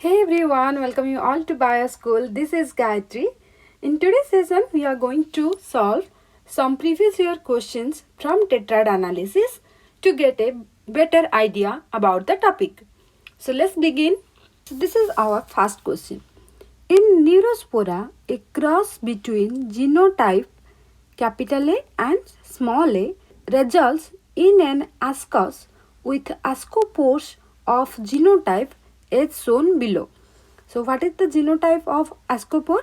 Hey everyone, welcome you all to Bio School. This is Gayatri. In today's session, we are going to solve some previous year questions from tetrad analysis to get a better idea about the topic. So let's begin. This is our first question. In Neurospora, a cross between genotype capital A and small a results in an ascus with ascospores of genotype as shown below. So what is the genotype of ascospore?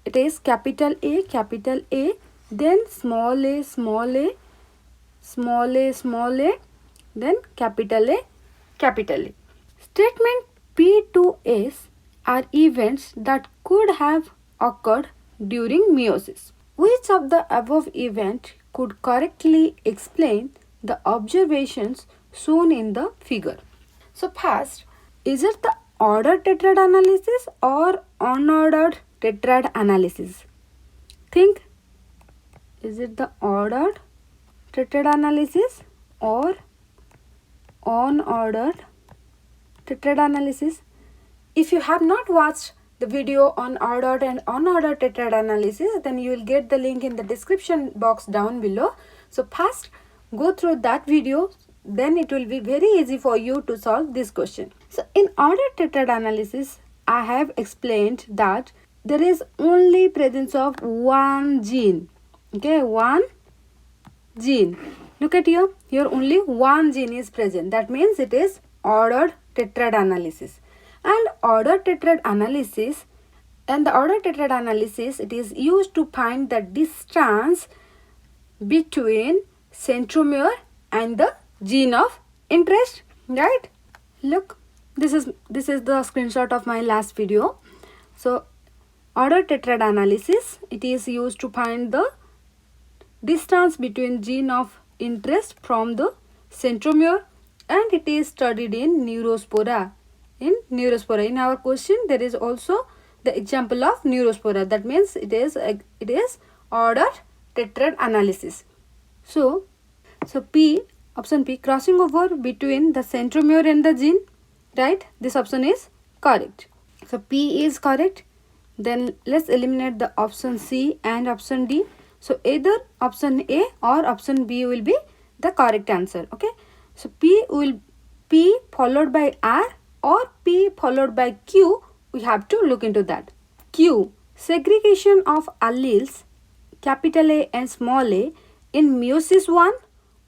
It is capital A, then small a, small a, small a, small a, then capital A, capital A. Statement P to S are events that could have occurred during meiosis. Which of the above events could correctly explain the observations shown in the figure? So first, is it the ordered tetrad analysis or unordered tetrad analysis? Think, is it the ordered tetrad analysis or unordered tetrad analysis? If you have not watched the video on ordered and unordered tetrad analysis, then you will get the link in the description box down below. So first go through that video, then it will be very easy for you to solve this question. So in ordered tetrad analysis, I have explained that there is only presence of one gene. Okay, one gene. Look at here only one gene is present. That means it is ordered tetrad analysis. And the ordered tetrad analysis, it is used to find the distance between centromere and the gene of interest, right? Look, this is the screenshot of my last video. So ordered tetrad analysis, it is used to find the distance between gene of interest from the centromere, and it is studied in Neurospora. In our question, there is also the example of Neurospora. That means it is ordered tetrad analysis. So P, option P, crossing over between the centromere and the gene, right? This option is correct. So P is correct. Then let's eliminate the option C and option D. So either option A or option B will be the correct answer. Okay. So P followed by R or P followed by Q. We have to look into that. Q, segregation of alleles capital A and small a in meiosis 1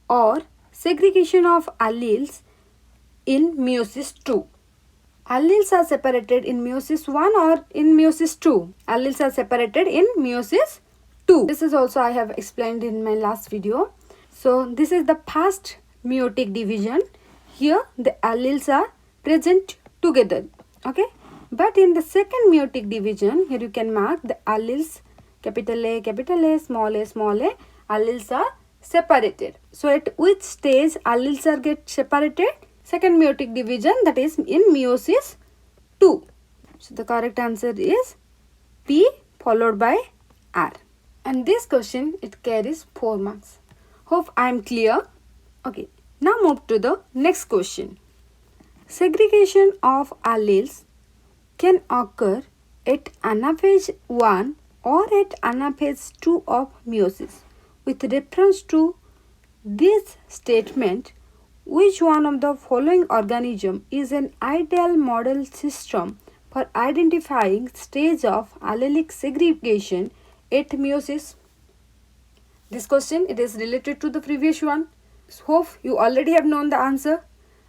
or segregation of alleles in meiosis 2. Alleles are separated in meiosis 1 or in meiosis 2. Alleles are separated in meiosis 2. This is also I have explained in my last video. So this is the first meiotic division. Here the alleles are present together. Okay. But in the second meiotic division, here you can mark the alleles capital A, small a, alleles are separated. So at which stage alleles are get separated? Second meiotic division, that is in meiosis 2. So the correct answer is P followed by R. And this question, it carries 4 marks. Hope I am clear. Okay, now move to the next question. Segregation of alleles can occur at anaphase 1 or at anaphase 2 of meiosis. With reference to this statement, which one of the following organism is an ideal model system for identifying stage of allelic segregation at meiosis? This question, it is related to the previous one. Hope you already have known the answer.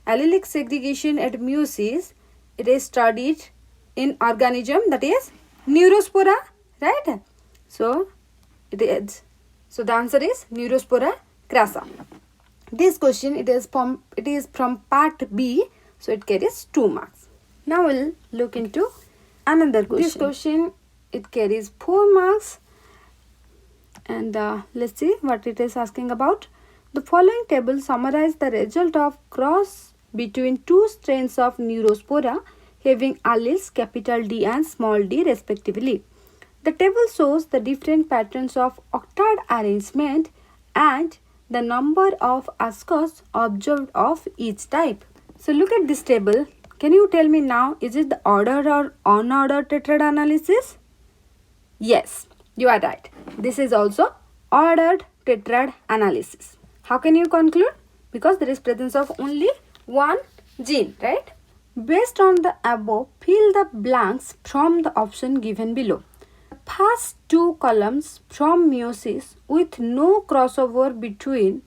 Allelic segregation at meiosis, it is studied in organism, that is Neurospora, right? So it is. So the answer is Neurospora crassa. This question, it is from part B, so it carries 2 marks. Now we'll look into another question. This question, it carries 4 marks. And let's see what it is asking about. The following table summarizes the result of cross between 2 strains of Neurospora having alleles capital D and small d respectively. The table shows the different patterns of octad arrangement and the number of ascus observed of each type. So look at this table Can you tell me now, is it the ordered or unordered tetrad analysis? Yes, you are right. This is also ordered tetrad analysis. How can you conclude? Because there is presence of only one gene, right? Based on the above, fill the blanks from the option given below. The first two columns from meiosis with no crossover between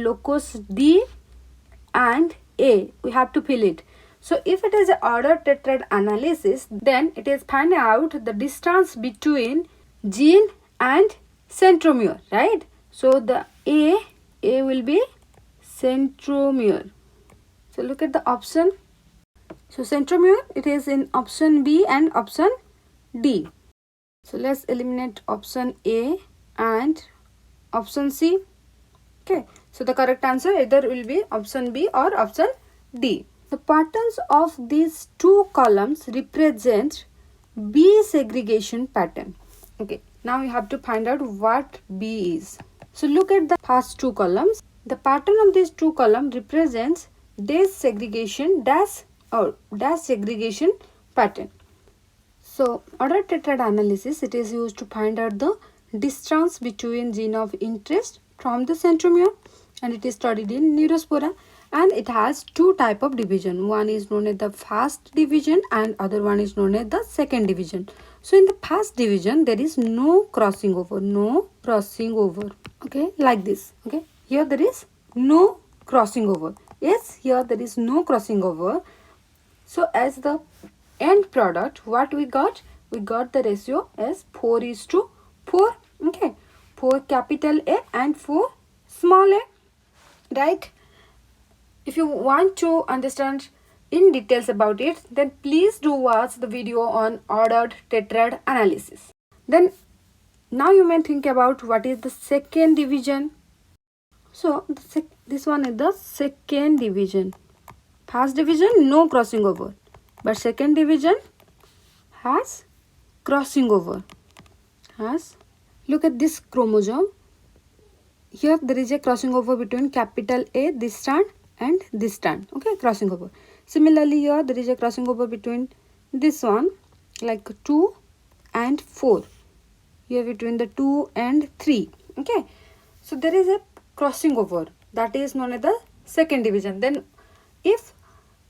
locus D and A, we have to fill it. So if it is an ordered tetrad analysis, then it is find out the distance between gene and centromere, right? So the A will be centromere. So look at the option. So centromere, it is in option B and option D. So let's eliminate option A and option C. Okay, so the correct answer either will be option B or option D. The patterns of these two columns represent B segregation pattern. Okay, now we have to find out what B is. So look at the first two columns. The pattern of these two columns represents dash segregation segregation pattern. So ordered tetrad analysis, it is used to find out the distance between gene of interest from the centromere, and it is studied in Neurospora, and it has two type of division. One is known as the first division and other one is known as the second division. So in the first division there is no crossing over, okay, like this. Okay, here there is no crossing over. Yes, here there is no crossing over. So as the end product, what we got the ratio as 4:4. Okay, 4 capital A and 4 small a, right? If you want to understand in details about it, then please do watch the video on ordered tetrad analysis. Then now you may think about what is the second division. So this one is the second division. First division, no crossing over, but second division has crossing over. Look at this chromosome. Here there is a crossing over between capital A, this strand, and this strand. Okay, crossing over. Similarly, here there is a crossing over between this one, like 2 and 4. Here between the 2 and 3. Okay, so there is a crossing over, that is known as the second division. Then if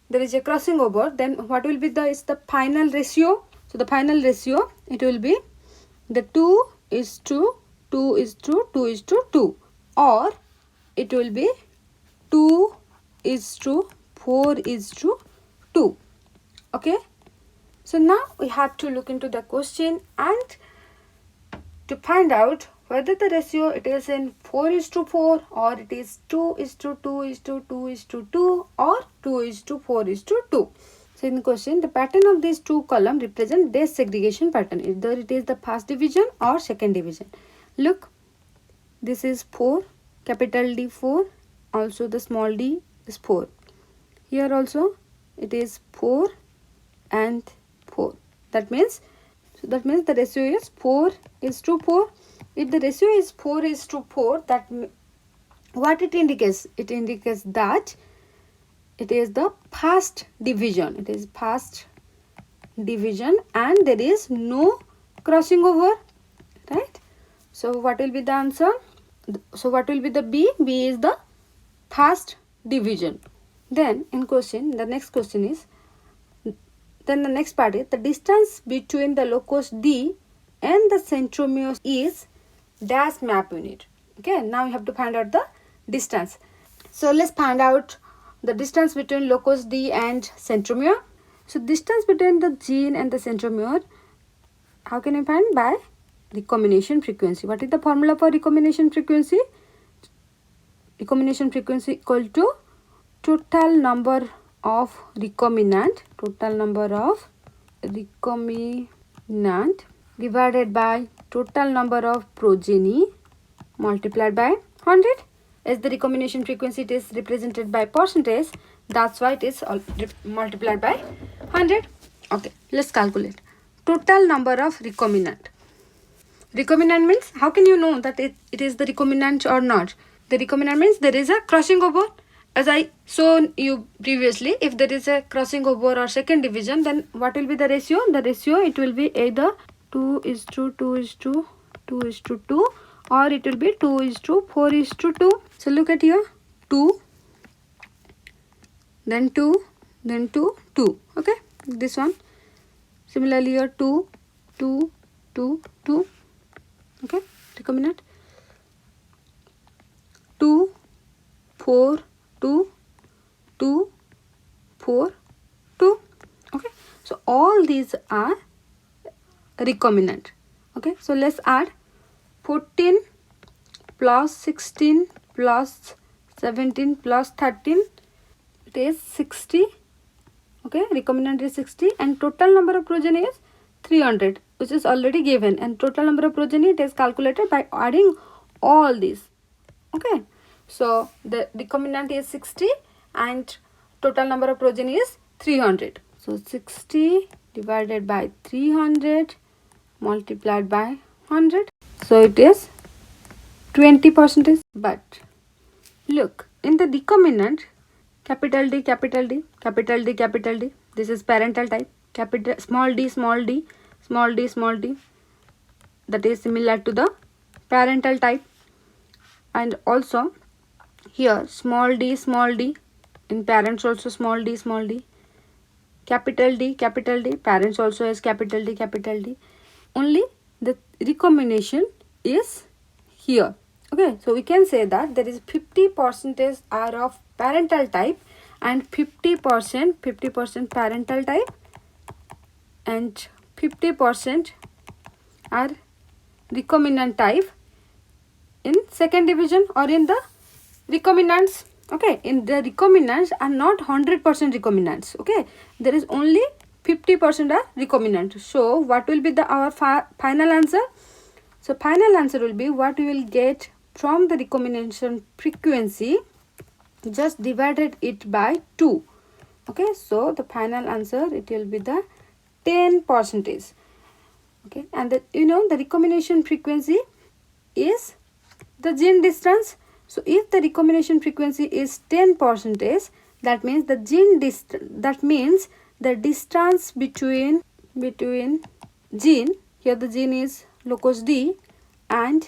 there is a crossing over, then what will be the final ratio? So the final ratio, it will be the 2:2:2:2, or it will be 2:4:2. Okay, so now we have to look into the question and to find out whether the ratio it is in 4:4 or it is 2:2:2:2 or 2:4:2. So in the question, the pattern of these two columns represent dash segregation pattern. Either it is the first division or second division. Look, this is 4, capital D 4, also the small d is 4. Here also it is 4 and 4. That means the ratio is 4:4. If the ratio is 4:4, that what it indicates? It indicates that it is the first division. It is first division and there is no crossing over, right? So what will be the answer? So what will be the B? B is the first division. Then in question, the next question is, then the next part is the distance between the locus D and the centromere is dash map unit. Okay, now you have to find out the distance. So let's find out the distance between locus D and centromere. So distance between the gene and the centromere, how can you find? By recombination frequency. What is the formula for recombination frequency? Recombination frequency equal to total number of recombinant divided by total number of progeny multiplied by 100. As the recombination frequency it is represented by percentage, that's why it is multiplied by 100. Okay, let's calculate total number of recombinant. Recombinant means, how can you know that it is the recombinant or not? The recombinant means there is a crossing over, as I shown you previously, if there is a crossing over or second division, then what will be the ratio? The ratio, it will be either 2:2:2:2 or it will be 2:4:2. So look at here, 2, then 2, then 2, 2. Okay, this one. Similarly here 2, 2, 2, 2. Okay, recombinant. 2, 4, 2, 2, 4, 2. Okay, so all these are recombinant. Okay, so let's add 14 plus 16 plus 17 plus 13. It is 60. Okay, recombinant is 60 and total number of progeny is 300, which is already given, and total number of progeny it is calculated by adding all these. Okay, so the recombinant is 60 and total number of progeny is 300. So 60 divided by 300 multiplied by 100. So it is 20%. But look, in the recombinant, capital D, capital D, capital D, capital D, this is parental type. Capital small d, small d, small d, small d, that is similar to the parental type. And also here small d, in parents also small d, capital D, parents also has capital D, capital D. Only the recombination is here. Okay, so we can say that there is 50% are of parental type and 50% parental type and 50% are recombinant type in second division or in the recombinants. Okay, in the recombinants are not 100% recombinants. Okay, there is only 50% are recombinant. So what will be the our final answer? So final answer will be what we will get from the recombination frequency, just divided it by 2. Okay, so the final answer, it will be the 10%. Okay, and the, the recombination frequency is the gene distance. So if the recombination frequency is 10%, that means the gene the distance between gene, here the gene is locus D, and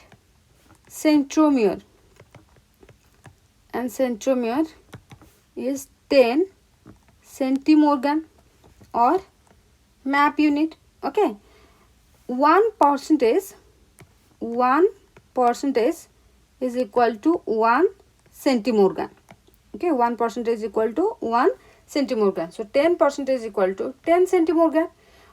centromere, is 10 centimorgan or map unit. Okay, 1% is equal to 1 centimorgan. Okay, 1% is equal to 1 centimorgan. So 10% is equal to 10 centimorgan.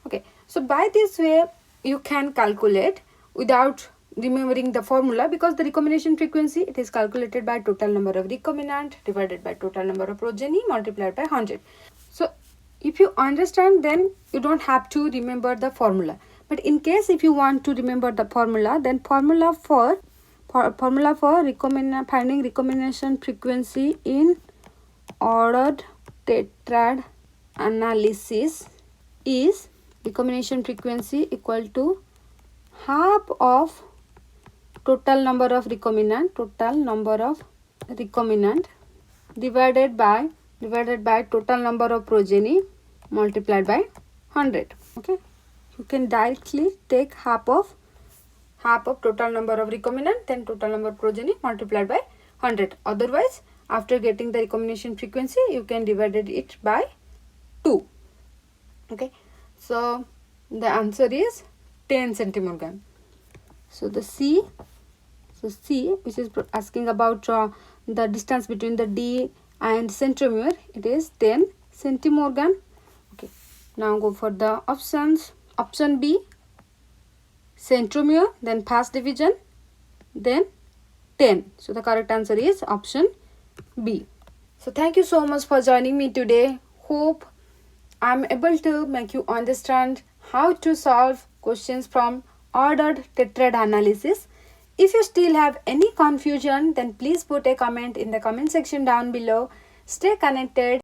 Okay, so by this way you can calculate without remembering the formula, because the recombination frequency, it is calculated by total number of recombinant divided by total number of progeny multiplied by 100. So if you understand, then you don't have to remember the formula. But in case if you want to remember the formula, then formula for finding recombination frequency in ordered tetrad analysis is recombination frequency equal to half of total number of recombinant divided by total number of progeny multiplied by 100. Okay, you can directly take half of total number of recombinant, then total number of progeny multiplied by 100. Otherwise, after getting the recombination frequency, you can divide it by 2. Okay, so the answer is 10 centimorgan. So the C, which is asking about the distance between the D and centromere, it is 10 centimorgan. Okay, now go for the options. Option B, centromere, then fast division, then 10. So the correct answer is option B. So thank you so much for joining me today. Hope I'm able to make you understand how to solve questions from ordered tetrad analysis. If you still have any confusion, then please put a comment in the comment section down below. Stay connected.